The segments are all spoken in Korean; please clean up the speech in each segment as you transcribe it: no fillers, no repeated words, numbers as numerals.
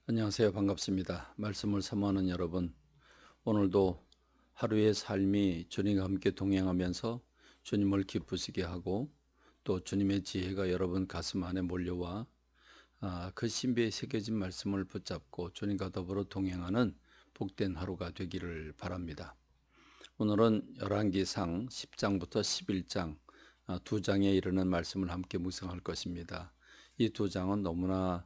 안녕하세요. 반갑습니다. 말씀을 사모하는 여러분, 오늘도 하루의 삶이 주님과 함께 동행하면서 주님을 기쁘시게 하고 또 주님의 지혜가 여러분 가슴 안에 몰려와 그 신비에 새겨진 말씀을 붙잡고 주님과 더불어 동행하는 복된 하루가 되기를 바랍니다. 오늘은 열왕기상 10장부터 11장 두 장에 이르는 말씀을 함께 묵상할 것입니다. 이 두 장은 너무나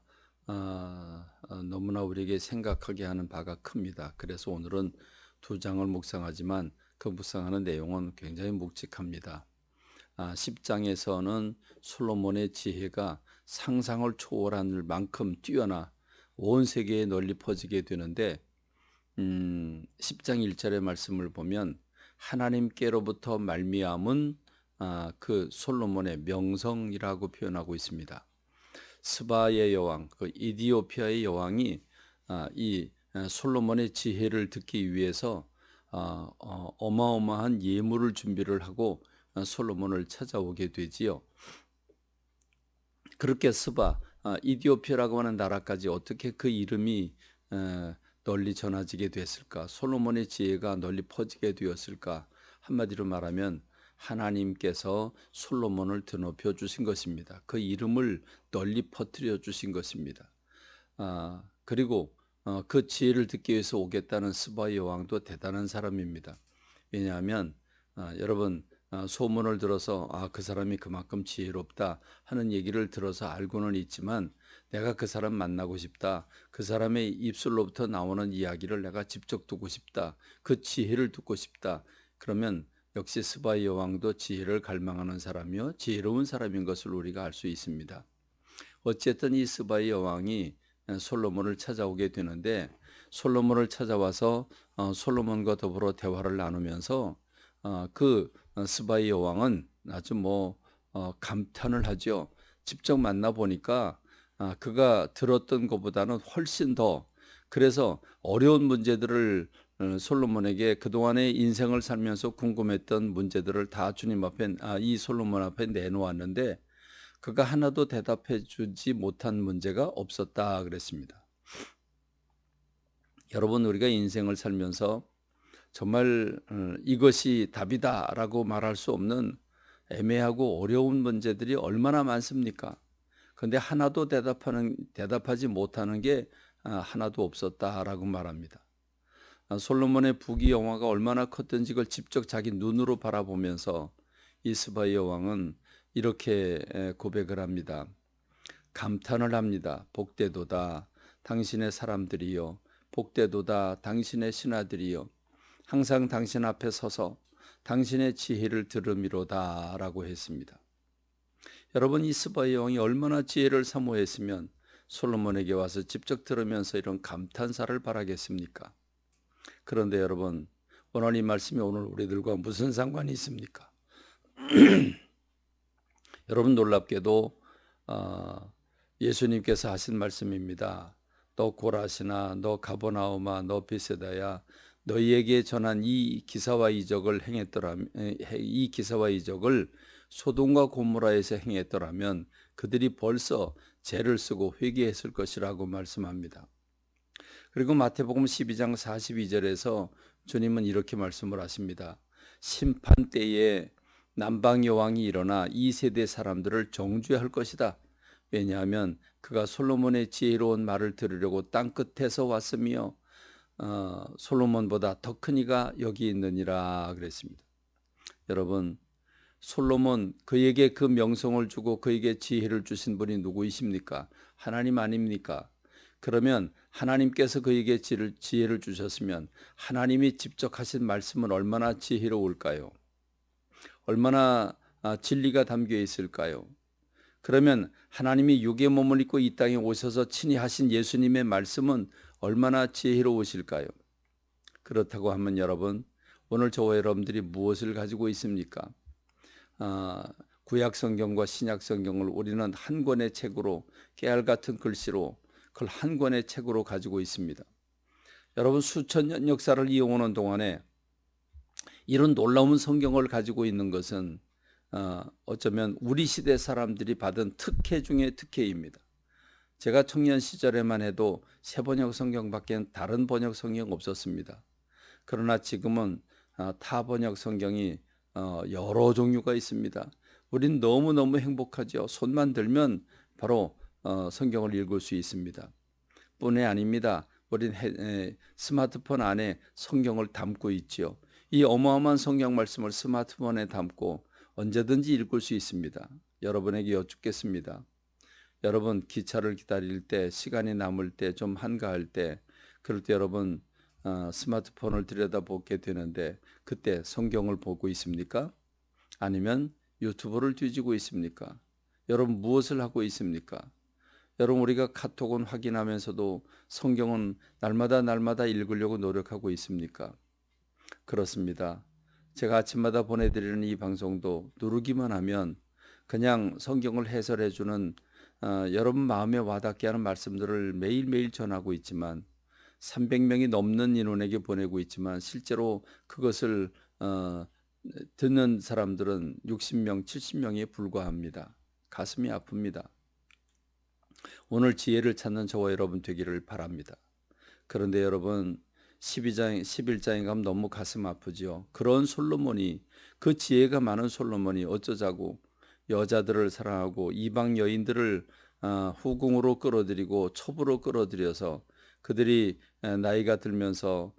우리에게 생각하게 하는 바가 큽니다. 그래서 오늘은 두 장을 묵상하지만 그 묵상하는 내용은 굉장히 묵직합니다. 10장에서는 솔로몬의 지혜가 상상을 초월할 만큼 뛰어나 온 세계에 널리 퍼지게 되는데 10장 1절의 말씀을 보면 하나님께로부터 말미암은 그 솔로몬의 명성이라고 표현하고 있습니다. 스바의 여왕, 그 이디오피아의 여왕이 이 솔로몬의 지혜를 듣기 위해서 어마어마한 예물을 준비를 하고 솔로몬을 찾아오게 되지요. 그렇게 스바, 이디오피아라고 하는 나라까지 어떻게 그 이름이 널리 전해지게 됐을까? 솔로몬의 지혜가 널리 퍼지게 되었을까? 한마디로 말하면 하나님께서 솔로몬을 드높여 주신 것입니다. 그 이름을 널리 퍼뜨려 주신 것입니다. 그리고 그 지혜를 듣기 위해서 오겠다는 스바의 여왕도 대단한 사람입니다. 왜냐하면 여러분 소문을 들어서 그 사람이 그만큼 지혜롭다 하는 얘기를 들어서 알고는 있지만 내가 그 사람 만나고 싶다. 그 사람의 입술로부터 나오는 이야기를 내가 직접 듣고 싶다. 그 지혜를 듣고 싶다. 그러면 역시 스바의 여왕도 지혜를 갈망하는 사람이요 지혜로운 사람인 것을 우리가 알 수 있습니다. 어쨌든 이 스바의 여왕이 솔로몬을 찾아오게 되는데 솔로몬을 찾아와서 솔로몬과 더불어 대화를 나누면서 그 스바의 여왕은 아주 감탄을 하죠. 직접 만나 보니까 그가 들었던 것보다는 훨씬 더 그래서 어려운 문제들을 솔로몬에게 그동안의 인생을 살면서 궁금했던 문제들을 다 주님 앞에 이 솔로몬 앞에 내놓았는데 그가 하나도 대답해 주지 못한 문제가 없었다 그랬습니다. 여러분 우리가 인생을 살면서 정말 이것이 답이다라고 말할 수 없는 애매하고 어려운 문제들이 얼마나 많습니까? 그런데 하나도 대답하지 못하는 게 하나도 없었다라고 말합니다. 솔로몬의 부귀영화가 얼마나 컸던지 그걸 직접 자기 눈으로 바라보면서 이스바의 여왕은 이렇게 고백을 합니다. 감탄을 합니다. 복되도다 당신의 사람들이요 복되도다 당신의 신하들이요 항상 당신 앞에 서서 당신의 지혜를 들음이로다 라고 했습니다. 여러분 이스바의 여왕이 얼마나 지혜를 사모했으면 솔로몬에게 와서 직접 들으면서 이런 감탄사를 바라겠습니까? 그런데 여러분 오늘 이 말씀이 오늘 우리들과 무슨 상관이 있습니까? 여러분 놀랍게도 예수님께서 하신 말씀입니다. 너 고라시나 너 가버나움아 너 베세다야 너희에게 전한 이 기사와 이적을 소돔과 고모라에서 행했더라면 그들이 벌써 죄를 쓰고 회개했을 것이라고 말씀합니다. 그리고 마태복음 12장 42절에서 주님은 이렇게 말씀을 하십니다. 심판 때에 남방 여왕이 일어나 이 세대 사람들을 정죄할 것이다. 왜냐하면 그가 솔로몬의 지혜로운 말을 들으려고 땅 끝에서 왔으며 솔로몬보다 더 큰 이가 여기 있느니라 그랬습니다. 여러분 솔로몬 그에게 그 명성을 주고 그에게 지혜를 주신 분이 누구이십니까? 하나님 아닙니까? 그러면 하나님께서 그에게 지혜를 주셨으면 하나님이 직접 하신 말씀은 얼마나 지혜로울까요? 얼마나 진리가 담겨 있을까요? 그러면 하나님이 육의 몸을 입고 이 땅에 오셔서 친히 하신 예수님의 말씀은 얼마나 지혜로우실까요? 그렇다고 하면 여러분 오늘 저와 여러분들이 무엇을 가지고 있습니까? 구약 성경과 신약 성경을 우리는 한 권의 책으로 깨알 같은 글씨로 그걸 한 권의 책으로 가지고 있습니다. 여러분 수천 년 역사를 이용하는 동안에 이런 놀라운 성경을 가지고 있는 것은 어쩌면 우리 시대 사람들이 받은 특혜 중의 특혜입니다. 제가 청년 시절에만 해도 새 번역 성경밖에 다른 번역 성경 없었습니다. 그러나 지금은 타 번역 성경이 여러 종류가 있습니다. 우린 너무너무 행복하죠. 손만 들면 바로 성경을 읽을 수 있습니다. 뿐이 아닙니다. 우린 스마트폰 안에 성경을 담고 있지요. 이 어마어마한 성경 말씀을 스마트폰에 담고 언제든지 읽을 수 있습니다. 여러분에게 여쭙겠습니다. 여러분 기차를 기다릴 때, 시간이 남을 때, 좀 한가할 때, 그럴 때 여러분 스마트폰을 들여다보게 되는데 그때 성경을 보고 있습니까? 아니면 유튜브를 뒤지고 있습니까? 여러분 무엇을 하고 있습니까? 여러분 우리가 카톡은 확인하면서도 성경은 날마다 읽으려고 노력하고 있습니까? 그렇습니다. 제가 아침마다 보내드리는 이 방송도 누르기만 하면 그냥 성경을 해설해주는 여러분 마음에 와닿게 하는 말씀들을 매일매일 전하고 있지만 300명이 넘는 인원에게 보내고 있지만 실제로 그것을 듣는 사람들은 60명, 70명에 불과합니다. 가슴이 아픕니다. 오늘 지혜를 찾는 저와 여러분 되기를 바랍니다. 그런데 여러분 11장에 가면 너무 가슴 아프지요. 그런 솔로몬이, 그 지혜가 많은 솔로몬이 어쩌자고 여자들을 사랑하고 이방 여인들을 후궁으로 끌어들이고 첩으로 끌어들여서 그들이 나이가 들면서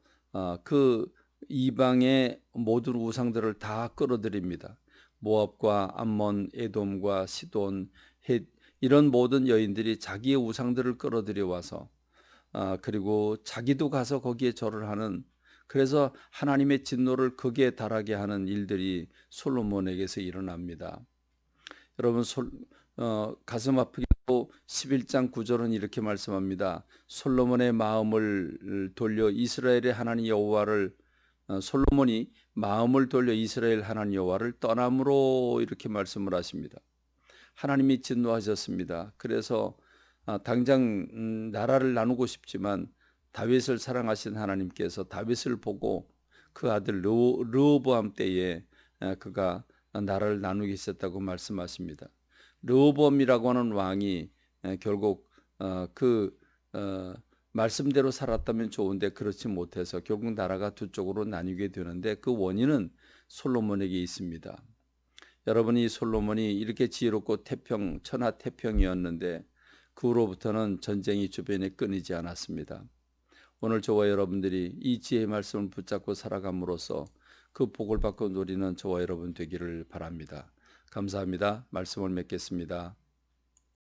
그 이방의 모든 우상들을 다 끌어들입니다. 모압과 암몬, 에돔과 시돈, 헷 이런 모든 여인들이 자기의 우상들을 끌어들여 와서 그리고 자기도 가서 거기에 절을 하는, 그래서 하나님의 진노를 극에 달하게 하는 일들이 솔로몬에게서 일어납니다. 여러분 가슴 아프게도 11장 9절은 이렇게 말씀합니다. 솔로몬의 마음을 돌려 이스라엘의 하나님 여호와를 솔로몬이 마음을 돌려 이스라엘 하나님 여호와를 떠남으로 이렇게 말씀을 하십니다. 하나님이 진노하셨습니다. 그래서 당장 나라를 나누고 싶지만 다윗을 사랑하신 하나님께서 다윗을 보고 그 아들 르호보암 때에 그가 나라를 나누게 했었다고 말씀하십니다. 르호보암이라고 하는 왕이 결국 그 말씀대로 살았다면 좋은데 그렇지 못해서 결국 나라가 두 쪽으로 나뉘게 되는데 그 원인은 솔로몬에게 있습니다. 여러분이 솔로몬이 이렇게 지혜롭고 천하 태평이었는데 그 후로부터는 전쟁이 주변에 끊이지 않았습니다. 오늘 저와 여러분들이 이 지혜의 말씀을 붙잡고 살아감으로써 그 복을 받고 누리는 저와 여러분 되기를 바랍니다. 감사합니다. 말씀을 맺겠습니다.